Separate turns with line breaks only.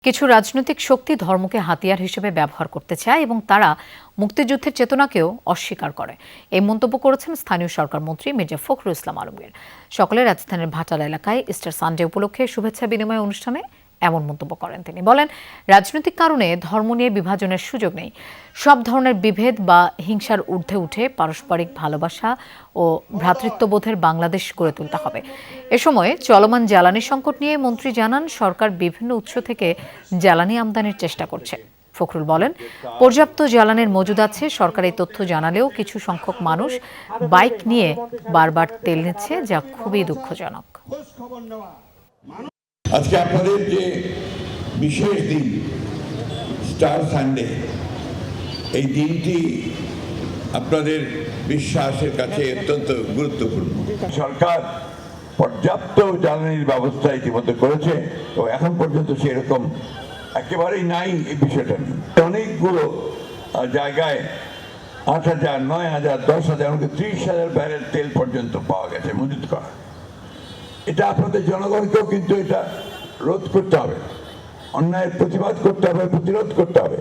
কিছু রাজনৈতিক শক্তি ধর্মকে হাতিয়ার হিসেবে ব্যবহার করতে চায় এবং তারা মুক্তিযুদ্ধের চেতনাকেও অস্বীকার করে। এই মন্তব্য করেছেন স্থানীয় সরকার মন্ত্রী মির্জা ফখরুল ইসলাম আলমগীর। সকালে রাজধানীর ভাটালা এলাকায় ইস্টার সানডে উপলক্ষে শুভেচ্ছা বিনিময় অনুষ্ঠানে এমন মন্তব্য করেন তিনি। বলেন, রাজনৈতিক কারণে ধর্ম নিয়ে বিভাজনের সুযোগ নেই। সব ধরনের বিভেদ বা হিংসার ঊর্ধ্বে উঠে পারস্পরিক ভালোবাসা ও ভ্রাতৃত্ববোধের বাংলাদেশ গড়ে তুলতে হবে। এ সময় চলমান জ্বালানি সংকট নিয়ে মন্ত্রী জানান, সরকার বিভিন্ন উৎস থেকে জ্বালানি আমদানির চেষ্টা করছে। ফখরুল বলেন, পর্যাপ্ত জ্বালানির মজুদ আছে। সরকার এই তথ্য জানালেও কিছু সংখ্যক মানুষ বাইক নিয়ে বারবার তেল নিচ্ছে, যা খুবই দুঃখজনক।
আজকে আপনাদের যে বিশেষ দিন স্টার সানডে, এই দিনটি আপনাদের বিশ্বাসের কাছে অত্যন্ত গুরুত্বপূর্ণ। সরকার পর্যাপ্ত জ্বালানির ব্যবস্থা ইতিমধ্যে করেছে তো এখন পর্যন্ত সেরকম একেবারেই নাই এই বিষয়টা নিয়ে। অনেকগুলো জায়গায় 8,000, 9,000, 10,000, এমনকি 30,000 ব্যারেল তেল পর্যন্ত পাওয়া গেছে মজুত করা। এটা আপনাদের জনগণকেও কিন্তু এটা রোধ করতে হবে, অন্যায়ের প্রতিবাদ করতে হবে, প্রতিরোধ করতে হবে।